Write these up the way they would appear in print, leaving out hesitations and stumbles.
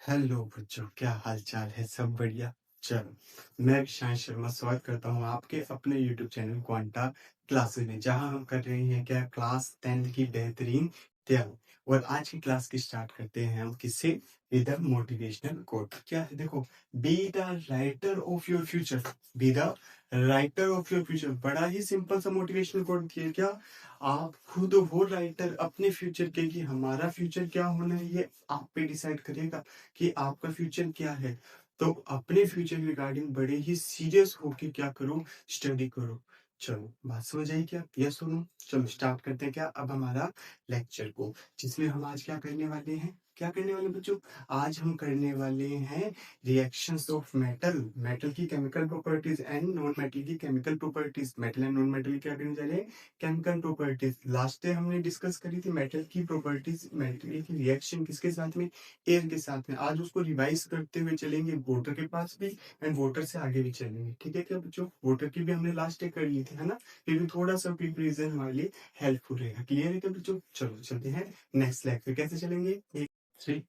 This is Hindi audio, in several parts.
हेलो बच्चों, क्या हाल चाल है? सब बढ़िया। चलो, मैं विशांत शर्मा स्वागत करता हूँ आपके अपने यूट्यूब चैनल क्वांटा क्लासेस में, जहाँ हम कर रहे हैं क्या, क्लास 10th की बेहतरीन तैयारी। और आज की क्लास की स्टार्ट करते हैं हम किससे? With the motivational quote. क्या है? देखो, be the writer of your future. Be the writer of your future, बड़ा ही सिंपल सा मोटिवेशनल कोट दिया। क्या आप खुद वो राइटर अपने फ्यूचर के, कि हमारा फ्यूचर क्या होना है ये आप पे डिसाइड करिएगा कि आपका फ्यूचर क्या है। तो अपने फ्यूचर रिगार्डिंग बड़े ही सीरियस होके क्या करो, स्टडी करो। चलो, बात समझ आई क्या? यस सुनो, चलो स्टार्ट करते हैं क्या अब हमारा लेक्चर को, जिसमें हम आज क्या करने वाले हैं? क्या करने वाले बच्चों? आज हम करने वाले हैं रिएक्शंस ऑफ मेटल, मेटल की chemical properties and non metal की chemical properties. Metal and non metal क्या करने वाले हैं? Chemical properties. लास्ट टाइम हमने डिस्कस करी थी मेटल की प्रॉपर्टीज, मेटल की रिएक्शन किसके साथ में? एयर के साथ में। आज उसको रिवाइज करते हुए चलेंगे वोटर के पास भी, एंड वोटर से आगे भी चलेंगे। ठीक है क्या बच्चों? वोटर की भी हमने लास्ट डे कर ली थी, है ना? फिर भी थोड़ा सा क्विक रिवीजन हमारे लिए हेल्पफुल रहेगा। क्लियर है क्या बच्चों? चलो चलते हैं नेक्स्ट लेक्चर। कैसे चलेंगे? एक थ्री।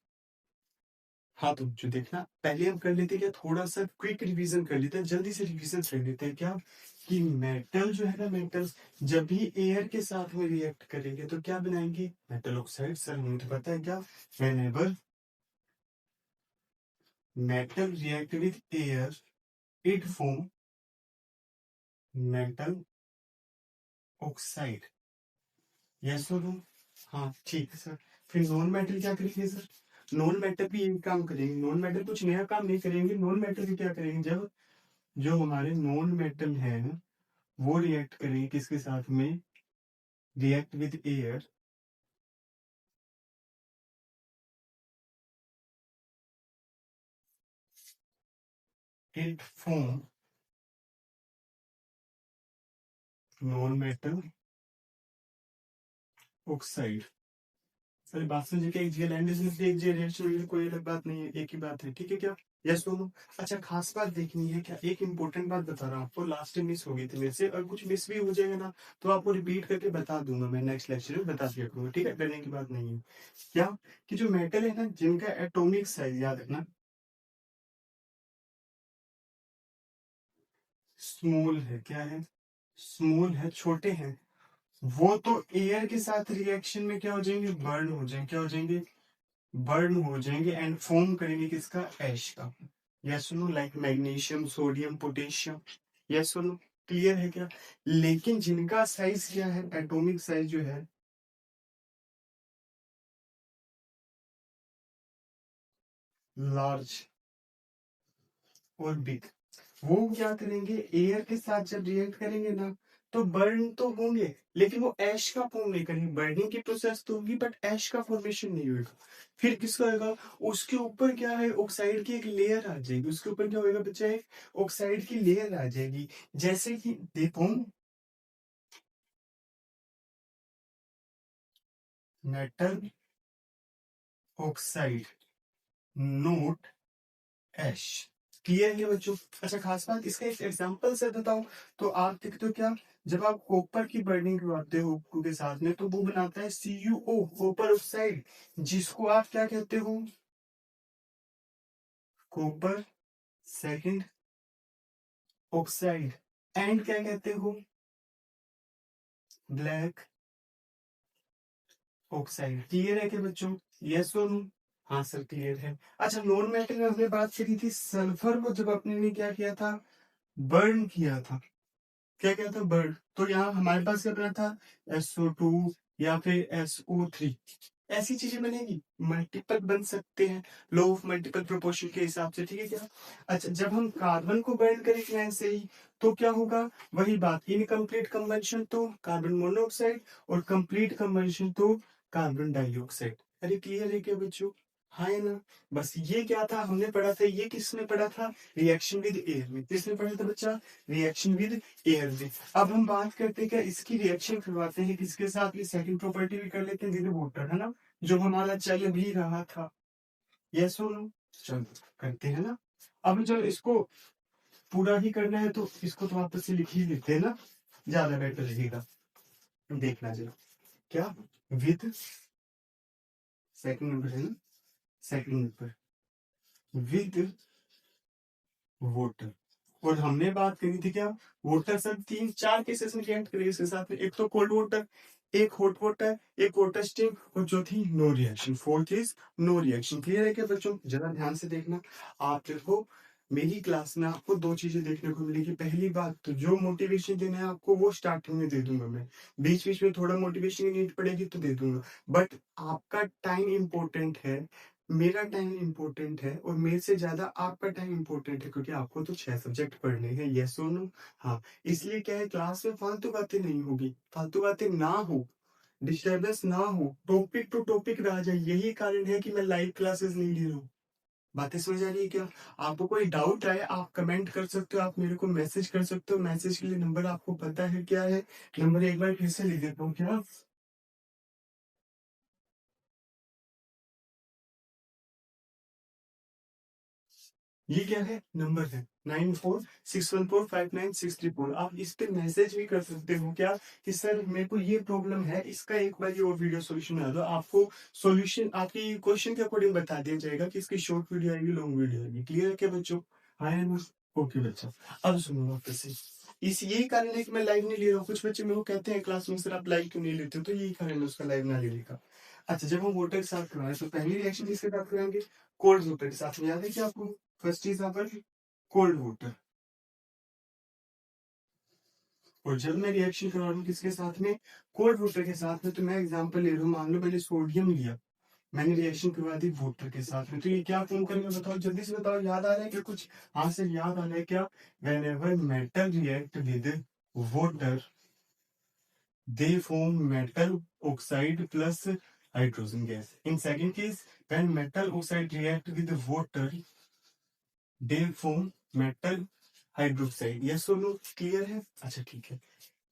हाँ, तो जो देखना, पहले हम कर लेते हैं क्या, थोड़ा सा क्विक रिवीजन कर लेते हैं, जल्दी से रिवीजन कर लेते हैं क्या, कि मेटल जो है ना, मेटल जब भी एयर के साथ में रिएक्ट करेंगे तो क्या बनाएंगे? Metal oxide. सर हमें तो पता है क्या, whenever metal react with air, it form metal oxide। Yes और नो? हाँ ठीक है सर। फिर नॉन मेटल क्या करेंगे सर? नॉन मेटल भी यही काम करेंगे। नॉन मेटल कुछ नया काम नहीं करेंगे। नॉन मेटल भी क्या करेंगे, जब जो हमारे नॉन मेटल है वो रिएक्ट करेंगे किसके साथ में? React with air, it form non metal oxide. Sir बात समझे क्या? एक जगह लैंग्वेज में एक जगह रिएक्शन, कोई अलग बात नहीं है, एक ही बात है। ठीक है क्या? यस दोनों। अच्छा, खास बात देखनी है क्या, एक इंपॉर्टेंट बात बता रहा हूँ आपको, लास्ट टाइम मिस हो गई थी मेरे से, और कुछ मिस भी हो जाएगा ना तो आपको रिपीट करके बता दूंगा, मैं नेक्स्ट लेक्चर में बता दिया करूंगा। ठीक है, डरने की बात नहीं है। क्या, कि जो मेटल है ना, जिनका एटॉमिक साइज याद रखना, स्मॉल है। क्या है? स्मॉल है, छोटे हैं। वो तो एयर के साथ रिएक्शन में क्या हो जाएंगे? बर्न हो जाएंगे। क्या हो जाएंगे? बर्न हो जाएंगे, एंड फॉर्म करेंगे किसका? ऐश का। यस सुनो, like magnesium, sodium, potassium. Yes सुनो, क्लियर है क्या? लेकिन जिनका साइज क्या है, एटॉमिक साइज जो है, लार्ज और बिग, वो क्या करेंगे? एयर के साथ जब रिएक्ट करेंगे ना, तो बर्न तो होंगे, लेकिन वो ऐश का फॉर्म नहीं करेंगे। बर्निंग की प्रोसेस तो होगी, बट ऐश का फॉर्मेशन नहीं होगा। फिर किसका होगा? उसके ऊपर क्या है, ऑक्साइड की एक लेयर आ जाएगी। उसके ऊपर क्या होगा बच्चा? एक ऑक्साइड की लेयर आ जाएगी। जैसे कि देखो, मेटल ऑक्साइड, नोट ऐश। क्लियर है बच्चों? अच्छा, खास बात, इसका एक एग्जांपल से बताऊं तो आप देखते हो क्या, जब आप कॉपर की बर्निंग करवाते हो के साथ में, तो वो बनाता है CuO, कॉपर ऑक्साइड, जिसको आप क्या कहते हो? Copper second oxide. एंड क्या कहते हो? Black oxide. क्लियर है क्या बच्चों? यस और नो? हाँ सर, क्लियर है। अच्छा, नॉन मेटल में हमने बात करी थी सल्फर को, जब आपने ने क्या किया था? बर्न किया था। क्या क्या था? बर्ड। तो यहाँ हमारे पास क्या बना था? SO2 या फिर SO3। ऐसी चीजें बनेगी, मल्टीपल बन सकते हैं, लॉ ऑफ मल्टीपल प्रोपोर्शन के हिसाब से। ठीक है क्या? अच्छा, जब हम कार्बन को बर्न करेंगे ऐसे ही, तो क्या होगा? वही बात, इनकम्प्लीट कंबंशन तो कार्बन मोनोऑक्साइड, और कंप्लीट कंबंशन तो कार्बन डाइऑक्साइड। अरे क्लियर है क्या बच्चों? हाँ है ना? बस ये क्या था, हमने पढ़ा था, ये किसने पढ़ा था? रिएक्शन विद एयर में। किसने पढ़ा था बच्चा? रिएक्शन विद एयर में। अब हम बात करते हैं क्या, इसकी रिएक्शन करवाते हैं किसके साथ? ये सेकंड प्रॉपर्टी भी कर लेते हैं, विद वाटर, है ना, जो हमारा चल भी रहा था। यस और नो? चलो करते हैं ना। अब जब इसको पूरा ही करना है तो इसको तो वापस से लिख ही लेते हैं ना, ज्यादा बेटर रहेगा। देखना जरा, क्या, विद सेकंड नंबर है ना, सेकंड नंबर, विद वोटर। और हमने बात करी थी क्या, वोटर सब 3-4 केसेस में रिएक्ट करेगी इसके साथ में, एक तो कोल्ड वाटर, एक हॉट वाटर, एक वाटर स्टीम, और जो थी no reaction, fourth is no reaction. Clear है क्या बच्चों? जरा ध्यान से देखना। आप देखो मेरी क्लास में आपको दो चीजें देखने को मिलेगी। पहली बात तो जो मोटिवेशन देना है आपको वो स्टार्टिंग में दे दूंगा मैं, बीच बीच में थोड़ा मोटिवेशन की नीड पड़ेगी तो दे दूंगा, बट आपका टाइम इंपॉर्टेंट है, मेरा टाइम इंपॉर्टेंट है, और मेरे से ज्यादा आपका टाइम इंपॉर्टेंट है, क्योंकि आपको तो 6 सब्जेक्ट पढ़ने हैं, यस और नो। हाँ, इसलिए क्या है, क्लास में फालतू बातें नहीं होगी, फालतू बातें ना हो, डिस्टर्बेंस ना हो, टॉपिक टू टॉपिक रह जाए। यही कारण है कि मैं लाइव क्लासेस नहीं ले रहा हूँ। बातें समझ आ रही है क्या? आपको कोई डाउट आए आप कमेंट कर सकते हो, आप मेरे को मैसेज कर सकते हो। मैसेज के लिए नंबर आपको पता है क्या है? नंबर एक बार फिर से लिख देता हूँ क्या, ये क्या है, नंबर है 9461459634। आप इस पे मैसेज भी कर सकते हो क्या, कि सर मेरे को ये प्रॉब्लम है, इसका एक बार ये और वीडियो सॉल्यूशन बना दो। आपको सॉल्यूशन आपकी क्वेश्चन के अकॉर्डिंग बता दिया जाएगा कि इसकी शॉर्ट वीडियो आएगी, लॉन्ग वीडियो आएगी। क्लियर है क्या बच्चों? हाँ है ना? ओके बच्चा, अब सुनो वापस से। इस यही कारण है कि मैं लाइव नहीं ले रहा हूँ। कुछ बच्चे मेरे को कहते हैं क्लास में सर आप लाइव क्यों नहीं लेते हो, तो यही कारण है उसका लाइव ना लेने का। अच्छा, जब हम वोटर के साथ करवाएं तो पहली रिएक्शन किसके साथ कराएंगे, कोल्ड वोटर के साथ में, याद है क्या आपको? First is our cold water. और जब मैं रिएक्शन करवा रहा हूँ किसके साथ में, कोल्ड वाटर के साथ में, तो मैं एग्जांपल ले रहा हूँ, मान लो मैंने सोडियम लिया, मैंने रिएक्शन करवा दी वाटर के साथ में, तो ये क्या फॉर्म करेंगे बताओ, जल्दी से बताओ, याद आ रहा है क्या कुछ? हाँ सर याद आ रहा है क्या? When ever metal react with water they form metal oxide plus hydrogen gas. In second case, when metal oxide react with water they form metal hydroxide. Yes और नो? क्लियर है? अच्छा ठीक है,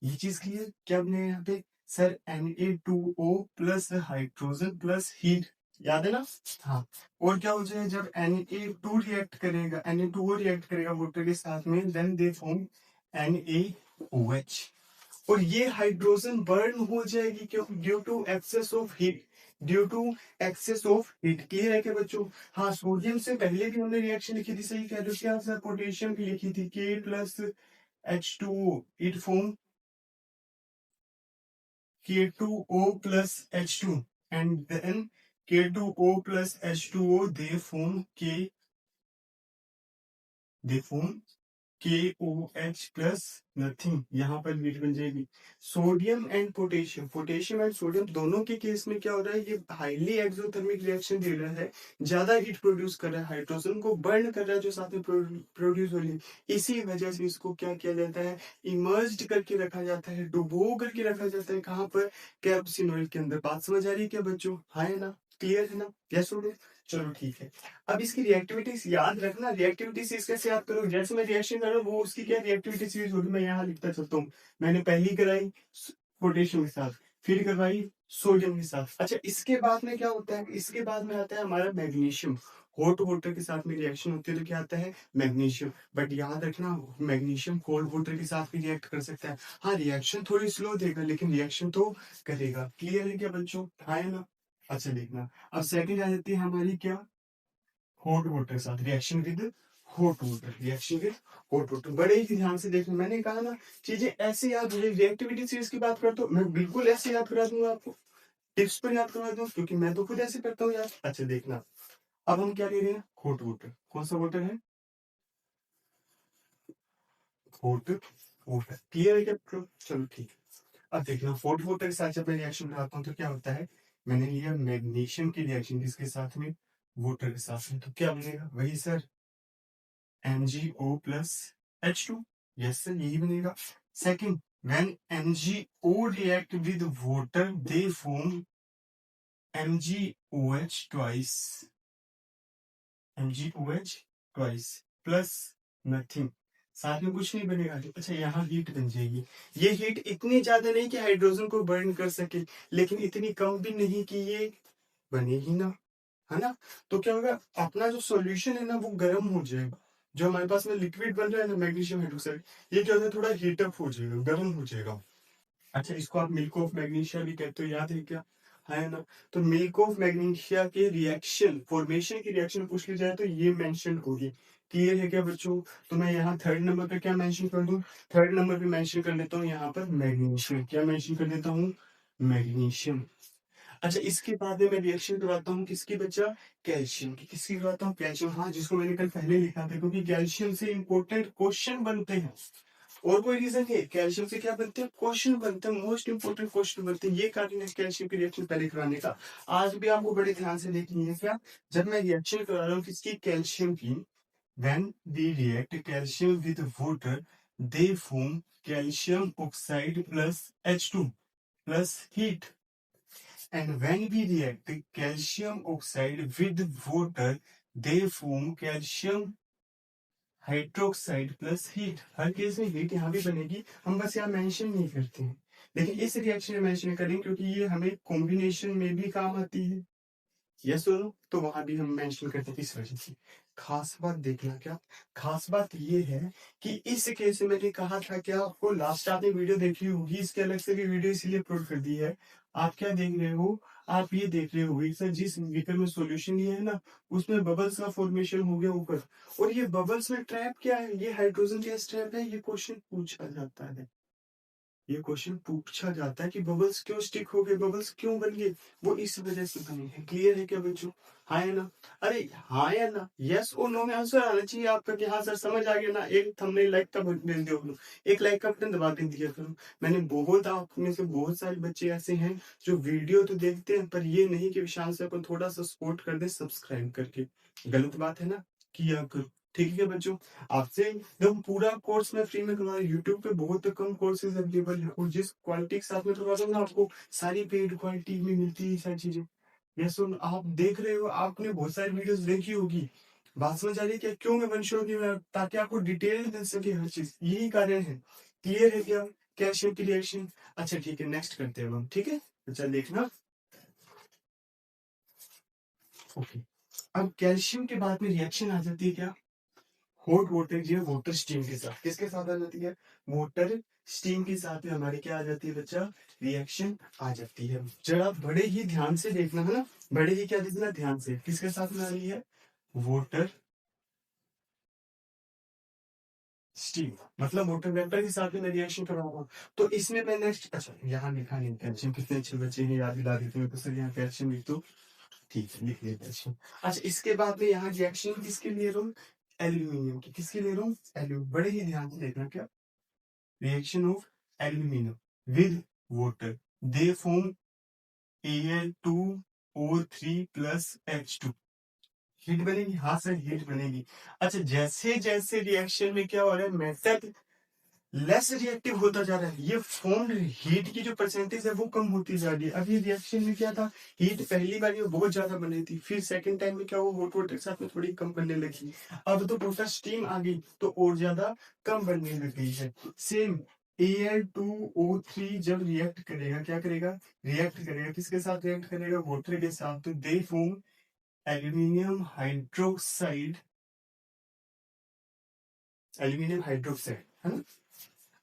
ये चीज क्लियर। क्या बने यहाँ पे sir, Na2O plus hydrogen plus heat, याद है ना? हाँ, और क्या हो जाए जब Na2 रिएक्ट करेगा, Na2O रिएक्ट करेगा वाटर के साथ में, देन दे फॉर्म NaOH। और ये हाइड्रोजन बर्न हो जाएगी, क्यों? Due to excess of heat, due to excess of heat. Clear है क्या बच्चों? हाँ, सोडियम से पहले भी हमने रिएक्शन लिखी थी, सही कह रहे हो क्या सर? पोटेशियम की लिखी थी, K plus H2O, it form K2O plus H2, and then K2O plus H2O they form KOH plus nothing, यहाँ पर मीट बन जाएगी। Sodium and potassium, potassium and sodium दोनों के केस में क्या हो रहा है, ये हाईली एक्सोथर्मिक रिएक्शन दे रहा है, ज्यादा हीट प्रोड्यूस कर रहा है, हाइड्रोजन को बर्न कर रहा है जो साथ में प्रोड्यूस हो रही है। इसी वजह से इसको क्या किया जाता है, इमर्ज्ड करके रखा जाता है, डुबो करके रखा जाता है, कहाँ पर? कैप्सिन ऑयल के अंदर। बात समझ आ रही है क्या बच्चों? हाँ है ना? क्लियर है ना? यस हो गया? चलो ठीक है। अब इसकी रिएक्टिविटीज याद रखना, रिएक्टिविटीज कैसे याद करो, जैसे मैं रिएक्शन कर रहा हूँ वो उसकी क्या रिएक्टिविटी सीरीज होगी, मैं यहाँ लिखता चलता हूँ। मैंने पहली कराई पोटेशियम के साथ, फिर करवाई सोडियम के साथ। अच्छा, इसके बाद में क्या होता है, इसके बाद में आता है हमारा मैग्नीशियम। हॉट वाटर के साथ में रिएक्शन होती है तो क्या आता है, मैग्नीशियम। बट याद रखना, मैग्नीशियम कोल्ड वाटर के साथ भी रिएक्ट कर सकता है। हाँ, रिएक्शन थोड़ी स्लो देगा लेकिन रिएक्शन तो करेगा। क्लियर है क्या बच्चों? हाँ है ना? अच्छा देखना, अब सेकंड आ जाती है हमारी क्या, हॉट वाटर के साथ reaction with hot water, reaction with hot water. बड़े ही ध्यान से देखना, मैंने कहा ना चीजें ऐसे याद हो जाए। रिएक्टिविटी सीरीज की बात करता हूँ मैं, बिल्कुल ऐसे याद करा दूंगा आपको, टिप्स पर याद करवा दूं, क्योंकि मैं तो खुद ऐसे करता हूँ यार। अच्छा देखना, अब हम क्या ले रहे हैं, हॉट वाटर। कौन सा वाटर है? Hot water. क्लियर है क्या? चलो ठीक है। अब देखना, हॉट वाटर के साथ जब मैं रिएक्शन कराता हूँ तो क्या होता है, मैंने लिया मैग्नीशियम की रिएक्शन किसके साथ में, वाटर के साथ में, तो क्या बनेगा वही sir, MgO plus H2। Yes sir, यही बनेगा। Second, when MgO react with water they form MgOH twice, MgOH twice plus nothing, साथ में कुछ नहीं बनेगा। अच्छा, यहाँ हीट बन जाएगी। ये हीट इतनी ज्यादा नहीं कि हाइड्रोजन को बर्न कर सके, लेकिन इतनी कम भी नहीं कि ये बने ही ना, है ना? तो क्या होगा, अपना जो सॉल्यूशन है ना वो गर्म हो जाएगा। जो हमारे पास में लिक्विड बन रहा है ना, मैग्नीशियम हाइड्रोक्साइड, ये क्या होता है, थोड़ा हीटअप हो जाएगा, गर्म हो जाएगा। अच्छा, इसको आप मिल्क ऑफ मैग्नीशिया भी कहते हो, याद है क्या? है ना। तो मिल्क ऑफ मैग्नीशिया के रिएक्शन फॉर्मेशन की रिएक्शन पूछ ली जाए तो ये मेंशन होगी। क्लियर है क्या बच्चों? तो मैं यहाँ थर्ड नंबर पे क्या मेंशन कर दूं? थर्ड नंबर पे मेंशन कर लेता हूँ यहाँ पर मैग्नीशियम। क्या मेंशन कर देता हूँ? मैग्नीशियम। अच्छा, इसके बाद में मैं रिएक्शन करवाता हूँ किसकी बच्चा? कैल्शियम की। किसकी करवाता हूँ? कैल्शियम। हाँ, जिसको मैंने कल पहले लिखा था, क्योंकि कैल्शियम से इंपॉर्टेंट क्वेश्चन बनते हैं। और कोई रीजन है? कैल्शियम से क्या बनते हैं? क्वेश्चन बनते हैं, मोस्ट इंपोर्टेंट क्वेश्चन बनते हैं। ये कारण है कैल्शियम की रिएक्शन पहले कराने का। आज भी आपको बड़े ध्यान से देखनी है क्या, जब मैं रिएक्शन करा रहा हूँ किसकी? कैल्शियम की। When we react calcium with water, they form calcium oxide plus H2 plus heat. And when we react calcium oxide with water, they form calcium hydroxide plus heat. Her case में हीट यहाँ भी बनेगी, हम बस यहाँ मेंशन नहीं करते हैं, लेकिन इस रिएक्शन में मेंशन करेंगे क्योंकि ये हमें कॉम्बिनेशन में भी काम आती है। यस दोनों, तो वहां भी हम मेंशन करते हैं इस वजह से। खास बात देखना क्या, खास बात ये है कि इस केस में मैंने कहा था कि आपको लास्ट आपने वीडियो देखी होगी, इसके अलग से भी वीडियो इसलिए अपलोड कर दी है। आप क्या देख रहे हो? आप ये देख रहे हो सर जिस बीकर में सॉल्यूशन लिया है ना, उसमें बबल्स का फॉर्मेशन हो गया ऊपर, और ये बबल्स में ट्रैप क्या है? ये हाइड्रोजन गैस ट्रैप है। ये क्वेश्चन पूछा जाता है, ये क्वेश्चन पूछा जाता है कि बबल्स क्यों स्टिक हो गए, बबल्स क्यों बन गए? वो इस वजह से बने हैं। क्लियर है क्या बच्चों? हाँ या ना? अरे हाँ या ना, यस और नो में आंसर आना चाहिए आपका कि हाँ सर समझ आ गया ना। एक थंबनेल लाइक का बटन दे दो, एक लाइक का बटन दबा के दिया करो। मैंने बहुत, आप में से बहुत सारे बच्चे ऐसे हैं जो वीडियो तो देखते हैं पर ये नहीं कि विशाल सर को थोड़ा सा सपोर्ट कर दे सब्सक्राइब करके। गलत बात है ना, किया करो। ठीक है बच्चों, आपसे जब पूरा कोर्स मैं फ्री में करवा रहा हूँ, यूट्यूब पे बहुत कम कोर्सेज अवेलेबल है, और जिस क्वालिटी के साथ में करवा रहा हूँ ना, आपको सारी पेड क्वालिटी में मिलती है सारी चीजें। ये सुन, आप देख रहे हो, आपने बहुत सारी वीडियोस देखी होगी, बात समझ आ रही है क्या? क्यों मैं वन शो की ताकि आपको डिटेल मिल सके हर चीज, यही कारण है। क्लियर है क्या? कैल्शियम की रिएक्शन। अच्छा ठीक है, नेक्स्ट करते हैं हम। ठीक है, तो चल देखना। ओके, अब कैल्शियम के बाद में रिएक्शन आ जाती है क्या? हॉट वाटर जो है वाटर स्टीम के साथ, किसके साथ आ जाती है? वाटर स्टीम के साथ में हमारी क्या आ जाती है बच्चा? रिएक्शन आ जाती है। जरा बड़े ही ध्यान से देखना है ना, बड़े ही क्या देखना ध्यान से, किसके साथ में आ रही है? वाटर स्टीम, मतलब वाटर वेपर के साथ में मैं रिएक्शन कराऊंगा। तो इसमें मैं नेक्स्ट, अच्छा यहाँ लिखा नहीं कैल्शियम, कितने अच्छे बच्चे हैं, याद दिला देते हैं तो सर यहाँ कैल्शियम लिख दो। ठीक है, लिख लिया कैल्शियम। अच्छा, इसके बाद में यहाँ रिएक्शन किसके लिए रहा हूँ? एल्यूमिनियम की। किसके लिए रहा हूँ? एल्यूमिनियम। बड़े ही ध्यान से देखना क्या, reaction of aluminum with water, they form Al2O3 plus H2। Heat बनेगी? हाँ सर, हीट बनेगी। अच्छा, जैसे जैसे रिएक्शन में क्या हो रहा है, मेथड लेस रिएक्टिव होता जा रहा है, ये फॉर्म हीट की जो परसेंटेज है वो कम होती जा रही है। अब ये रिएक्शन में क्या था, हीट पहली बार में बहुत ज्यादा बन रही थी, फिर सेकंड टाइम में क्या हुआ, हॉट वाटर के साथ में थोड़ी कम बनने लगी। अब तो टोटल स्टीम आ गई तो और ज्यादा कम बनने लग गई है। सेम Al2O3 जब रिएक्ट करेगा, क्या करेगा? रिएक्ट करेगा, किसके साथ रिएक्ट करेगा? वाटर के साथ। तो they form aluminium hydroxide, aluminium hydroxide, है ना।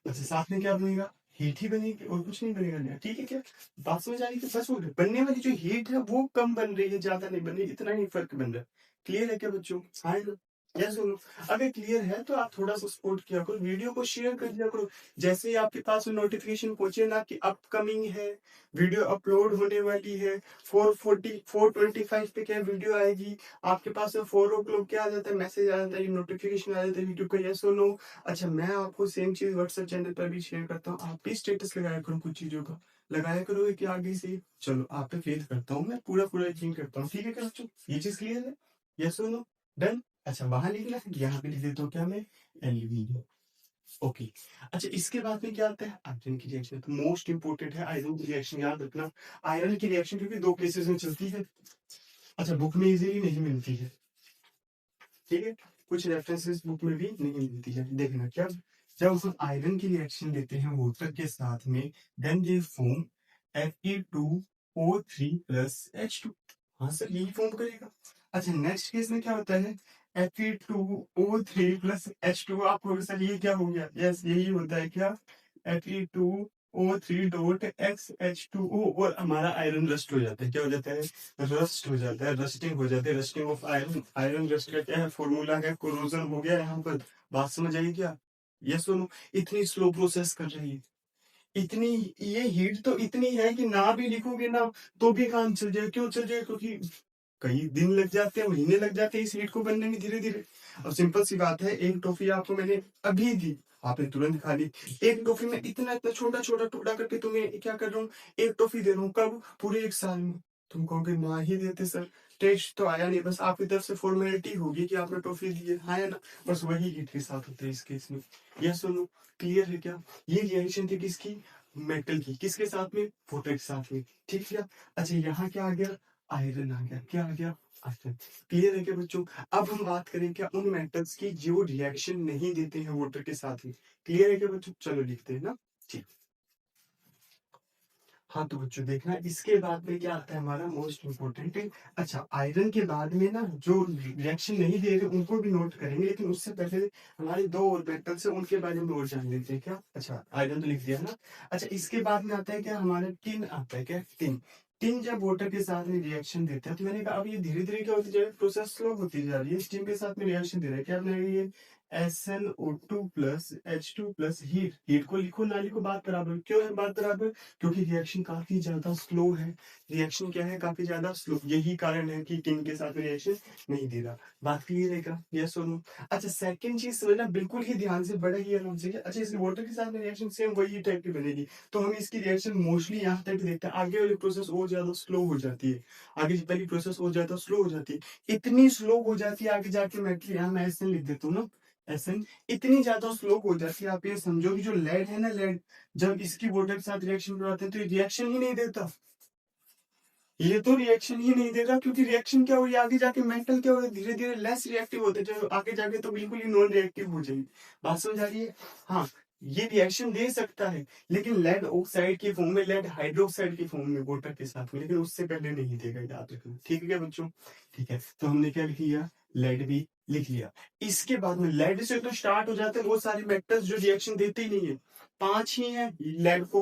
अच्छा, साथ में क्या बनेगा? हीट ही बनेगी और कुछ नहीं बनेगा नया। ठीक है क्या? बात समझ आ रही है? बस वो बनने वाली जो हीट है वो कम बन रही है, ज्यादा नहीं बन रही, इतना ही फर्क बन रहा है। क्लियर है क्या बच्चों? हाँ ना? यस बोलो। अगर क्लियर है तो आप थोड़ा सा सपोर्ट किया करो, वीडियो को शेयर कर दिया करो। जैसे ही आपके पास नोटिफिकेशन पहुंचे ना कि अपकमिंग है, वीडियो अपलोड होने वाली है, 440 425 पे क्या वीडियो आएगी, आपके पास में 4 o'clock क्या आ जाता है, मैसेज आ जाता है, नोटिफिकेशन आ जाता है यूट्यूब का। यस और नो? अच्छा, मैं आपको सेम चीज व्हाट्सएप चैनल पर भी शेयर करता हूँ, आप भी स्टेटस लगाया करो कुछ चीजों का, लगाया करोगे कि आगे से। चलो, आप पे फेथ करता हूँ मैं, पूरा पूरा यकीन करता हूँ। ठीक है क्या बच्चों? ये चीज क्लियर है? यस और नो? डन। अच्छा, वहां लिखना है, यहाँ पे लिख देता हूँ क्या मैं? एल्यूमिनियम। ओके। अच्छा, इसके बाद में क्या आता है? आयरन की रिएक्शन। तो मोस्ट इंपोर्टेंट है आयरन की रिएक्शन, याद रखना। आयरन की रिएक्शन क्योंकि दो केसेस में चलती है। अच्छा, बुक में इजीली नहीं मिलती है, ठीक है, कुछ रेफरेंसेस बुक में भी नहीं मिलती है। देखना क्या, जब हम आयरन की रिएक्शन लेते हैं वाटर के साथ में, then they form Fe2O3 plus H2। हाँ सर, यही फॉर्म करेगा। अच्छा, नेक्स्ट केस में क्या होता है? Fe2O3 plus H2। आप सर ये क्या हो गया? यस, यही होता है क्या? O3 डॉट XH2O और हमारा आयरन रस्ट हो जाता है। क्या हो जाता है? रस्ट हो जाता है, रस्टिंग हो जाती है, rusting of iron. Iron rust का क्या है फॉर्मूला है? कोरोजन हो गया यहाँ पर। बात समझ आई क्या? यस और नो? इतनी स्लो प्रोसेस कर रही है, इतनी, ये हीट तो इतनी है कि ना भी लिखोगे ना तो भी काम चल जाए। क्यों चल जाए? क्योंकि कई दिन लग जाते हैं, महीने लग जाते हैं इस हीट को बनने में धीरे धीरे। अब सिंपल सी बात है, एक टॉफी आपको मैंने अभी दी, आपने तुरंत खा ली। एक टॉफी में इतना इतना छोटा छोटा टुकड़ा करके तुम्हें क्या कर रहा हूँ, एक टॉफी दे रहा हूँ। कब? पूरे एक साल में। तुम कहोगे ना ही देते सर, टेस्ट तो आया नहीं, बस आपकी तरफ से फॉर्मेलिटी होगी कि आपने टॉफी दी है, हाँ या ना? बस वही हीट के साथ होता है इस केस में। यस सुनो, क्लियर है क्या? ये रिएक्शन थी किसकी? मेटल की। किसके साथ में? वाटर के साथ में। ठीक है। अच्छा यहाँ क्या आ गया? आयरन आ गया। क्या आ गया? आयरन। क्लियर है क्या बच्चों? अब हम बात करें क्या उन मेटल्स की जो रिएक्शन नहीं देते हैं वाटर के साथ में। क्लियर है क्या बच्चों? चलो लिखते हैं ना। ठीक। हाँ तो बच्चों देखना, इसके बाद में क्या आता है हमारा मोस्ट इम्पोर्टेंट है। अच्छा आयरन के बाद में ना जो रिएक्शन नहीं दे रहे उनको भी नोट करेंगे, लेकिन उससे पहले हमारे दो और मेटल्स है उनके बारे में और जान लेते हैं क्या। अच्छा आयरन तो लिख दिया ना। अच्छा इसके बाद में आता है क्या हमारा टिन आता है। क्या? टिन। टिन जब वाटर के साथ में रिएक्शन देता है तो मैंने कहा अब ये धीरे धीरे क्या होती जा रही है, प्रोसेस स्लो होती जा रही है। स्टीम के साथ में रिएक्शन दे रहा है, क्या बनाएगा ये? SnO2 plus H2 plus heat. Heat को लिखो ना लिखो बात बराबर। क्यों है बात बराबर? क्योंकि रिएक्शन काफी ज्यादा स्लो है। रिएक्शन क्या है? काफी ज्यादा स्लो। यही कारण है कि टिन के साथ रिएक्शन नहीं दे रहा। बात क्लियर है क्या? यस और नो? अच्छा सेकंड चीज समझना बिल्कुल ही ध्यान से, बड़ा ही आराम से। अच्छा इसके वाटर के साथ रिएक्शन सेम वही टाइप की बनेगी, तो हम इसकी रिएक्शन मोस्टली यहाँ तक देखते हैं। आगे वाली प्रोसेस और ज्यादा स्लो हो जाती है, आगे वाली प्रोसेस और ज्यादा स्लो हो जाती है। इतनी स्लो हो जाती है आगे जाके, मैं यहाँ मैं ऐसे लिख देता हूँ ना, ऐसे इतनी ज्यादा स्लो हो जाती है। आप ये समझो कि जो लेड है ना, लेड जब इसकी वाटर के साथ रिएक्शन करवाते हैं तो ये रिएक्शन ही नहीं देता। ये तो रिएक्शन ही नहीं देगा, क्योंकि रिएक्शन क्या हुई आगे जाके, मेंटल क्या होगा, धीरे धीरे लेस रिएक्टिव होते जो आगे जाके तो बिल्कुल ही नॉन रिएक्टिव हो जाएगी। बात समझ आ रही है? हाँ ये रिएक्शन दे सकता है, लेकिन लेड ऑक्साइड की फॉर्म में, लेड हाइड्रोक्साइड की फॉर्म में वाटर के साथ में, लेकिन उससे पहले नहीं देगा, याद रखना। ठीक है क्या बच्चों? ठीक है तो हमने क्या लिख लिया? लेड भी लिख लिया। इसके बाद में लेड से तो स्टार्ट हो जाते हैं वो सारे मेटल्स जो रिएक्शन देते ही नहीं है। पांच ही है लेड को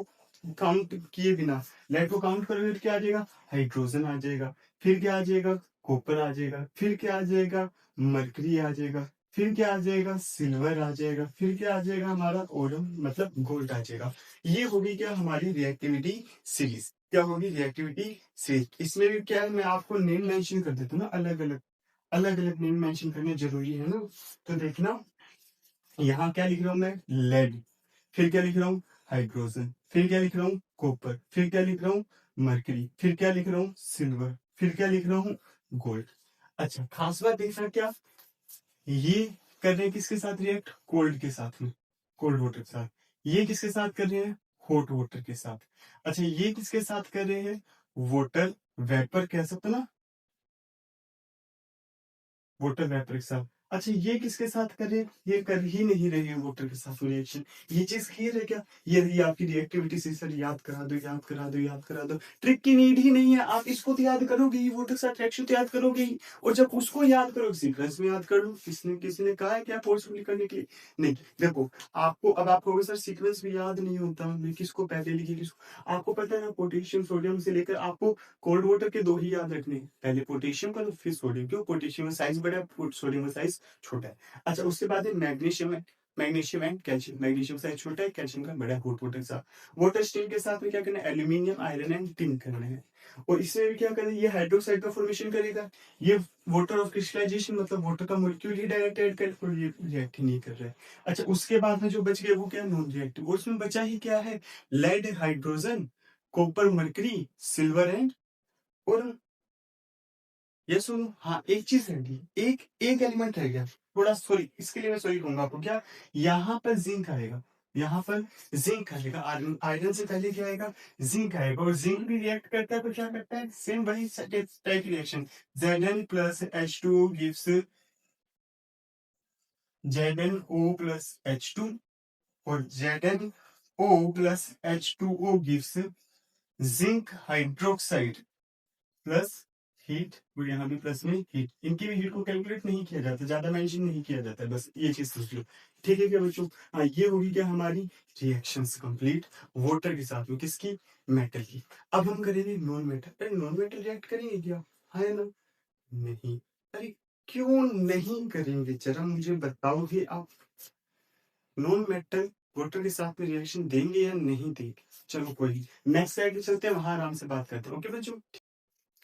काउंट किए बिना। लेड को काउंट करोगे तो क्या आ जाएगा? हाइड्रोजन आ जाएगा, फिर क्या आ जाएगा? कॉपर आ जाएगा, फिर क्या आ जाएगा? मरकरी आ जाएगा, फिर क्या आ जाएगा? सिल्वर आ जाएगा, फिर क्या आ जाएगा? हमारा ओरम मतलब गोल्ड आ जाएगा। ये होगी क्या हमारी रिएक्टिविटी सीरीज। क्या होगी? Reactivity series. इसमें भी क्या है, मैं आपको नेम मेंशन कर देता हूँ ना, अलग अलग, अलग अलग नेम मेंशन करने जरूरी है ना। तो देखना यहाँ क्या लिख रहा हूँ मैं? लेड। फिर क्या लिख रहा हूँ? हाइड्रोजन। फिर क्या लिख रहा हूँ? कॉपर। फिर क्या लिख रहा हूँ? मरकरी। फिर क्या लिख रहा हूँ? सिल्वर। फिर क्या लिख रहा हूँ? गोल्ड। अच्छा खास बात देखना क्या, ये कर रहे हैं किसके साथ रिएक्ट? कोल्ड के साथ में, कोल्ड वाटर के साथ। ये किसके साथ कर रहे हैं? हॉट वाटर के साथ। अच्छा ये किसके साथ कर रहे हैं? वाटर वेपर कह सकते हो ना, वाटर वेपर के साथ। अच्छा ये किसके साथ कर रहे हैं? ये कर ही नहीं रहे हैं वाटर के साथ रिएक्शन। ये चीज क्लियर है क्या? ये रही आपकी रिएक्टिविटी से सर, याद करा दो याद करा दो याद करा दो। ट्रिक की नीड ही नहीं है, आप इसको तो याद करोगे ही, वाटर के साथ रिएक्शन तो याद करोगे ही। और जब उसको याद करोगे सीक्वेंस में याद कर लो। किसने कहा है क्या फोर्सफुली करने के लिए? नहीं। देखो आपको, अब आप कहोगे सर सीक्वेंस भी याद नहीं होता, मैं किसको पहले लिखी किसको। आपको पता है ना, पोटेशियम सोडियम से लेकर आपको कोल्ड वाटर के दो ही याद रखने हैं, पहले पोटेशियम का फिर सोडियम। क्यों? पोटेशियम का साइज बड़ा है, सोडियम का साइज छोटा है। अच्छा उसके बाद है मैग्नीशियम है, magnesium and calcium. Magnesium size छोटा है, कैल्शियम का बड़ा है। हॉट वाटर के साथ, वाटर स्टीम के साथ में क्या करना है? एल्यूमिनियम आयरन एंड टिन करना है। और इसमें भी क्या करना है? ये हाइड्रोक्साइड का फॉर्मेशन करेगा। ये वाटर ऑफ क्रिस्टलाइजेशन मतलब वाटर का मॉलिक्यूल ही डायरेक्ट ऐड कर, ये रिएक्ट नहीं कर रहा है। अच्छा उसके बाद में जो बच गया वो क्या? Non reactive. उसमें बचा ही क्या है? Lead hydrogen, copper mercury, silver and और, ये सुनो हाँ एक चीज रह गई, एक एक एलिमेंट रह गया थोड़ा, सॉरी इसके लिए मैं सॉरी कहूंगा आपको। क्या? यहाँ पर जिंक आएगा, यहाँ पर जिंक आएगा। आयरन, आयरन से पहले क्या आएगा? जिंक आएगा। और जिंक भी रिएक्ट करता है तो क्या करता है? सेम वही type reaction. Zn plus H2O gives ZnO plus H2, और ZnO plus H2O gives zinc hydroxide plus heat, और यहाँ भी प्लस में हीट, इनकी भी हीट को कैलकुलेट नहीं किया जाता, ज्यादा मेंशन नहीं किया जाता है, बस ये चीज समझ लो। ठीक है क्या बच्चों? हाँ, ये होगी क्या हमारी रिएक्शंस कंप्लीट वाटर के साथ में, किसकी? मेटल की। अब हम करेंगे नॉन मेटल। अरे नॉन मेटल रिएक्ट करेंगे क्या? है ना? नहीं। अरे क्यों नहीं करेंगे, जरा मुझे बताओगे आप? नॉन मेटल वाटर के साथ में रिएक्शन देंगे या नहीं देंगे? चलो कोई नेक्स्ट स्लाइड पे चलते हैं, वहां आराम से बात करते हैं। ओके बच्चों?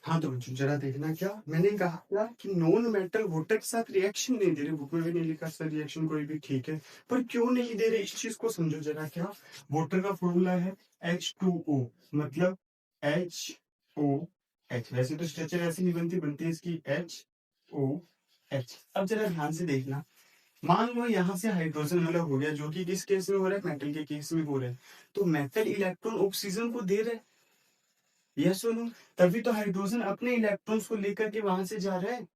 हाँ तो बच्चों जरा देखना, क्या मैंने कहा था कि नॉन मेटल वाटर के साथ रिएक्शन नहीं दे रहे, बुक में भी नहीं लिखा सर रिएक्शन कोई भी, ठीक है, पर क्यों नहीं दे रहे इस चीज को समझो जरा। क्या वाटर का फॉर्मूला है H2O, मतलब HOH, वैसे तो स्ट्रक्चर ऐसी नहीं बनती, बनती है इसकी HOH। अब जरा ध्यान से देखना, मान लो यहाँ से हाइड्रोजन अलग हो गया, जो कि किस केस में हो रहा है? मेटल के केस में हो रहा है। तो मेटल इलेक्ट्रॉन ऑक्सीजन को दे रहा है, यस और नो? तभी तो हाइड्रोजन अपने इलेक्ट्रॉन्स को लेकर के वहां से जा रहा है,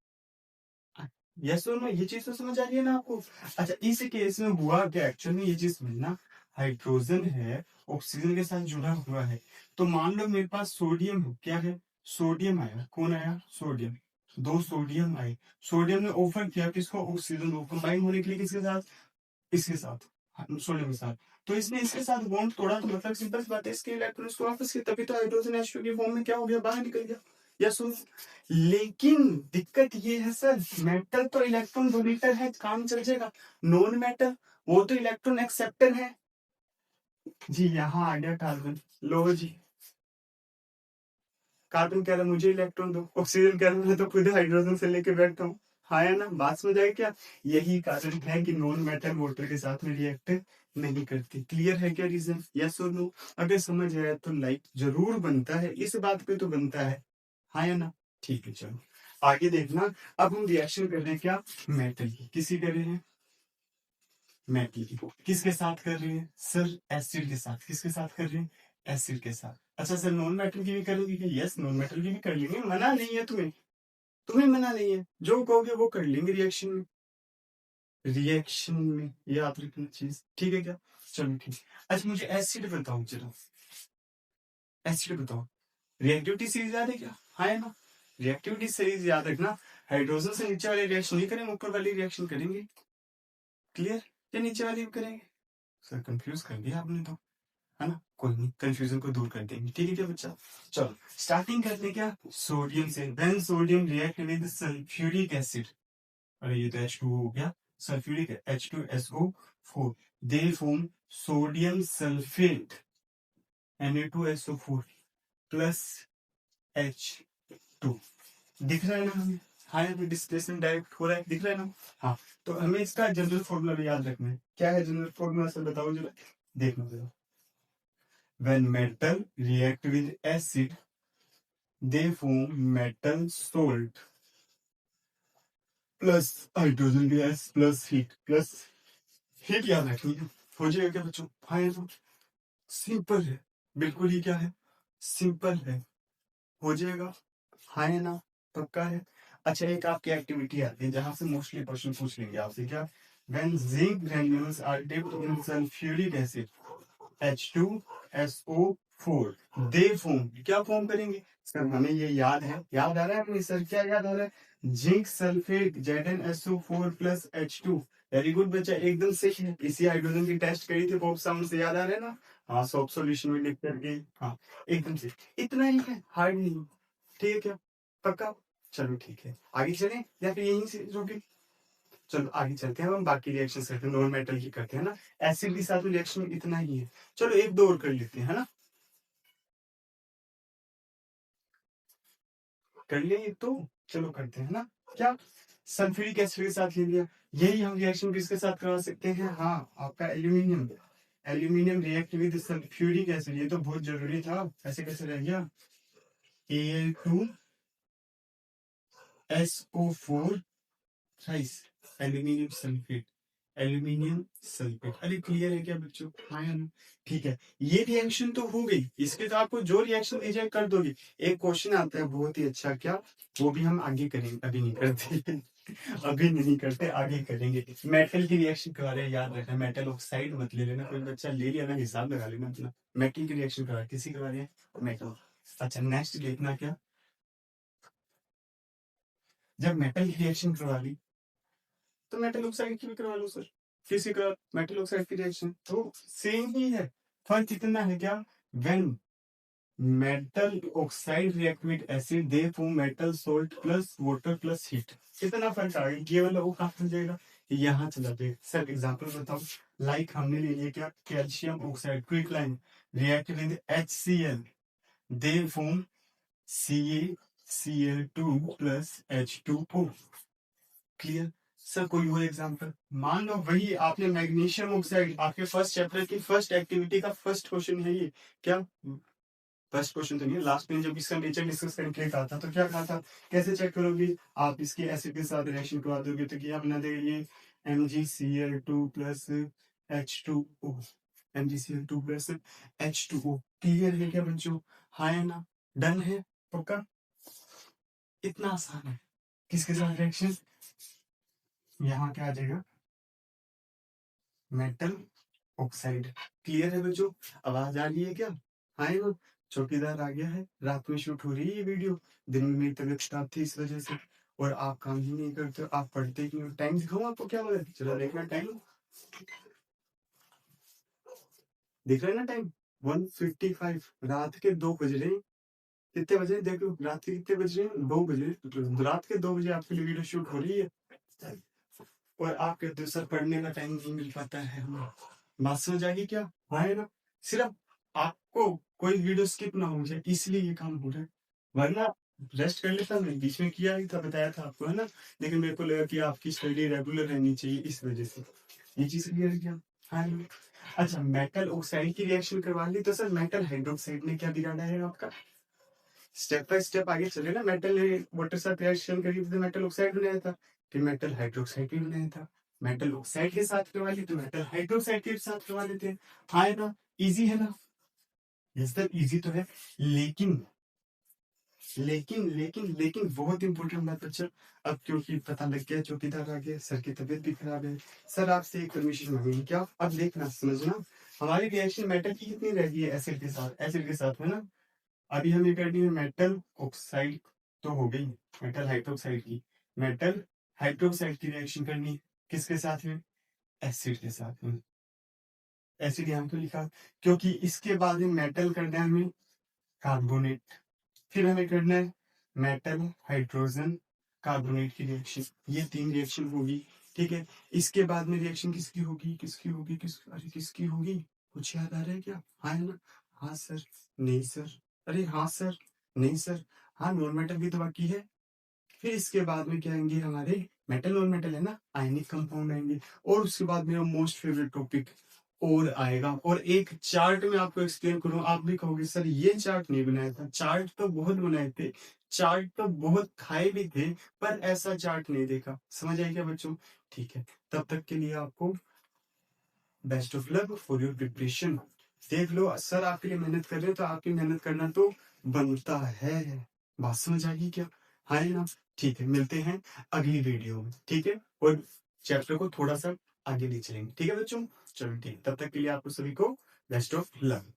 यस और नो? ये चीज तो समझ आ रही है ना आपको? अच्छा, इस केस में हुआ क्या एक्चुअल में, ये चीज समझना। हाइड्रोजन है, ऑक्सीजन के साथ जुड़ा हुआ है, तो मान लो मेरे पास सोडियम है, क्या है? सोडियम आया, कौन आया? सोडियम। दो सोडियम आए, सोडियम ने ऑफर किया किसको? ऑक्सीजन को, कंबाइन होने के लिए किसके साथ? इसके साथ, सोडियम के साथ। तो इसने इसके साथ बॉन्ड तोड़ा, तो मतलब सिंपल सी बात है, इसके इलेक्ट्रॉन्स को वापस किया, तभी तो हाइड्रोजन H2 की फॉर्म में क्या हो गया? बाहर निकल गया, या सुन। लेकिन दिक्कत ये है सर, मेटल तो इलेक्ट्रॉन डोनेटर है, काम चल जाएगा। नॉन मेटल वो तो इलेक्ट्रॉन एक्सेप्टर है। जी यहाँ आ गया कार्बन, लो जी, कार्बन कह रहा है मुझे इलेक्ट्रॉन दो, ऑक्सीजन कह रहा है मैं तो खुद हाइड्रोजन से लेके बैठता हूँ। हाँ या ना, बात समझ आए क्या? यही कारण है कि नॉन मेटल वाटर के साथ में रिएक्ट नहीं करती। क्लियर है क्या रीजन? यस और नो? अगर समझ आया तो लाइक जरूर बनता है, इस बात पे तो बनता है। हाँ या ना? ठीक है चलो आगे देखना। अब हम रिएक्शन कर रहे हैं क्या? मेटल की, किसी कर रहे हैं? मेटल की। किसके साथ कर रहे हैं सर? एसिड के साथ। किसके साथ कर रहे हैं? एसिड के साथ। अच्छा सर नॉन मेटल की भी करोगे क्या? यस नॉन मेटल की भी कर लेंगे, मना नहीं है तुम्हें, तुम्हें मना नहीं है, जो कहोगे वो कर लेंगे रिएक्शन में। रिएक्शन में याद रखना चीज, ठीक है क्या? चलो ठीक। अच्छा मुझे एसिड बताओ जरा, एसिड बताओ, रिएक्टिविटी सीरीज याद है क्या? हाँ है ना? रिएक्टिविटी सीरीज याद रखना, हाइड्रोजन से नीचे वाले रिएक्शन नहीं करेंगे, ऊपर वाली रिएक्शन करेंगे। क्लियर? या नीचे वाली भी करेंगे? सर कंफ्यूज कर दिया आपने तो, है ना? कोई नहीं, कंफ्यूजन को दूर कर देंगे, ठीक है क्या बच्चा? चलो स्टार्टिंग करते हैं क्या? सोडियम से। When sodium react with sulphuric acid, अरे ये तो H2O हो गया, sulphuric H2SO4, they form sodium sulphate Na2SO4 plus H2। दिख रहा है ना हमें? हाँ यहाँ पे डिस्प्लेसमेंट डायरेक्ट हो रहा है, दिख रहा है ना? हाँ, तो हमें इसका जनरल फॉर्मूला भी याद रखना है। क्या है जनरल फॉर्मूला सर बताओ जरा, देखना जरा। When metal react with acid, they form metal salt plus hydrogen gas plus heat, plus heat याद रखनी है। हो जाएगा क्या बच्चों? हाँ ये तो सिंपल है, बिल्कुल ही क्या है? सिंपल है, हो जाएगा। हाँ है ना? पक्का है? अच्छा एक आपकी एक्टिविटी आती है जहां से मोस्टली क्वेश्चन पूछ लेंगे आपसे, क्या? When zinc granules are dipped in sulfuric acid H2SO4, they form, क्या फॉर्म करेंगे सर? हमें ये याद है, याद आ रहा है अपनी सर, क्या याद आ रहा है? Zinc sulphate ZnSO4 plus H2। Very good बच्चा, एकदम सही है, इसी हाइड्रोजन की टेस्ट करी थी पॉप साउंड से, याद आ रहा है ना? हाँ सॉफ्ट सॉल्यूशन में लिख करके, हाँ एकदम सही। इतना ही है, हार्ड नहीं, ठीक है क्या? पक्का? चलो ठीक है, आगे चलें या फिर यहीं से रोके? चलो आगे चलते हैं, हम बाकी रिएक्शन करते हैं, नॉन मेटल की करते हैं ना, एसिड के साथ रिएक्शन इतना ही है। चलो एक दो और कर लेते हैं, है ना? कर लिया एक तो, चलो करते हैं ना। क्या? सल्फ्यूरिक एसिड के साथ ले लिया, यही हम रिएक्शन किसके साथ करवा सकते हैं? हाँ आपका aluminium, aluminium react with sulphuric acid, ये तो बहुत जरूरी था, ऐसे कैसे रह गया? Al2SO4 thrice aluminium sulphate, aluminium sulphate. अरे क्लियर है क्या बच्चों? हाँ या ना? ठीक है, ये रिएक्शन तो हो गई, इसके तो आपको जो रिएक्शन दी जाए कर दोगे। एक क्वेश्चन आता है बहुत ही अच्छा, क्या? वो भी हम आगे करेंगे, अभी नहीं करते अभी नहीं करते, आगे करेंगे। मेटल की रिएक्शन करा रहे हैं, याद रखना, मेटल ऑक्साइड मत ले लेना, कोई बच्चा ले लिया ना हिसाब लगा लेना अपना। मेटल की रिएक्शन करा, किसी करा रहे हैं? मेटल। अच्छा नेक्स्ट देखना क्या, जब मेटल की रिएक्शन करवा ली तो मेटल ऑक्साइड की भी करवा लो सर, किसी का मेटल ऑक्साइड की रिएक्शन तो सेम ही है। फर्क इतना है क्या, when metal oxide react with acid they form metal salt plus water plus heat. कितना फर्क आ गया, ये वाला वो कहाँ चल जाएगा, यहाँ चला जाएगा। सर एग्जांपल बताओ, लाइक हमने ले लिया क्या, calcium oxide quick line react with HCl they form CaCl2 plus H2O। Clear. Sir कोई और एग्जांपल, मान लो वही आपने मैग्नीशियम ऑक्साइड, आपके फर्स्ट चैप्टर की फर्स्ट एक्टिविटी का फर्स्ट क्वेश्चन है ये, क्या फर्स्ट क्वेश्चन तो नहीं है, लास्ट में जब इसका नेचर डिस्कस करके कहा था तो क्या कहा था, कैसे चेक करोगे, आप इसके एसिड के साथ रिएक्शन करवा दोगे तो क्या बना देगा ये MgCl2 plus H2O, MgCl2 plus H2O। Clear है क्या बच्चों, हाँ है ना, डन है, पक्का, इतना आसान है। किसके साथ रिएक्शन, यहाँ क्या आ जाएगा, मेटल ऑक्साइड। क्लियर है बच्चों, आवाज आ रही है क्या, हाँ है ना, चौकीदार आ गया है, रात में शूट हो रही है ये वीडियो, दिन में मेरी तबीयत खराब थी इस वजह से, और आप काम ही नहीं करते, आप पढ़ते ही नहीं। टाइम दिखाऊं आपको क्या बोला, चलो देखना टाइम, दिख रहा है ना टाइम 1:55, रात के 2 बज रहे हैं। कितने बजे देख लो, रात के कितने बज रहे हैं, 2 बजे, रात के 2 बजे आपके लिए वीडियो शूट हो रही है, और आप कहते हो सर पढ़ने का टाइम नहीं मिल पाता है हमें। बात समझ आ गई क्या, हाँ है ना, सिर्फ आपको कोई वीडियो स्किप ना हो जाए इसलिए ये काम हो रहा है, वरना रेस्ट कर लेता, मैं बीच में किया ही था, बताया था आपको है ना, लेकिन मेरे को लगा कि आपकी स्टडी रेगुलर रहनी चाहिए इस वजह से ये चीज क्लियर किया। हाँ है ना? अच्छा, मेटल ऑक्साइड की रिएक्शन करवा ली तो सर मेटल हाइड्रोक्साइड ने क्या बिगाड़ा है आपका, स्टेप बाय स्टेप आगे चले ना, मेटल ने वाटर साथ रिएक्शन करी तो मेटल ऑक्साइड बनाया था, फिर मेटल हाइड्रोक्साइड भी बनाया था, मेटल ऑक्साइड के साथ करवा ली तो मेटल हाइड्रोक्साइड के साथ करवा लेते हैं। हाँ है ना, इजी है ना, यस सर इजी तो है, लेकिन लेकिन बहुत इंपॉर्टेंट बात बच्चा, अब क्योंकि पता लग गया चौकीदार आ गया, सर की तबीयत भी खराब है, सर आपसे एक परमिशन मांगेंगे क्या, अब देखना समझना, हमारी रिएक्शन मेटल की कितनी रह गई है एसिड के साथ, एसिड के साथ है ना, अभी हमें करनी है मेटल ऑक्साइड तो हो गई, मेटल हाइड्रोक्साइड की, मेटल हाइड्रोक्साइड की रिएक्शन करनी किसके साथ में, एसिड के साथ में। एसिड यहाँ क्यों लिखा, क्योंकि इसके बाद में मेटल करना है हमें कार्बोनेट, फिर हमें करना है मेटल हाइड्रोजन कार्बोनेट की रिएक्शन, ये 3 रिएक्शन होगी, ठीक है। इसके बाद में रिएक्शन किसकी होगी, किसकी होगी, अरे किसकी होगी, कुछ याद आ रहा है क्या, हाँ है ना, हाँ सर, नहीं सर, अरे हाँ सर, नहीं सर, हाँ नॉन मेटल भी तो बाकी है, फिर इसके बाद में क्या आएंगे हमारे, मेटल नॉन मेटल है ना, आयनिक कंपाउंड आएंगे, और उसके बाद मेरा मोस्ट फेवरेट टॉपिक और आएगा, और एक चार्ट में आपको एक्सप्लेन करूं, आप भी कहोगे सर ये चार्ट नहीं बनाया था, चार्ट तो बहुत बनाए थे, चार्ट तो बहुत खाए भी थे, पर ऐसा चार्ट नहीं देखा, समझ आई क्या बच्चों, ठीक है, तब तक के लिए आपको best of luck for your preparation. देख लो सर आपके लिए मेहनत कर रहे हैं तो आपकी मेहनत करना तो बनता है, बात समझ आ गई क्या, हाँ है ना, ठीक है, मिलते हैं अगली वीडियो में, ठीक है, और चैप्टर को थोड़ा सा आगे ले चलेंगे, ठीक है बच्चों, चलो ठीक, तब तक के लिए आपको सभी को बेस्ट ऑफ लक।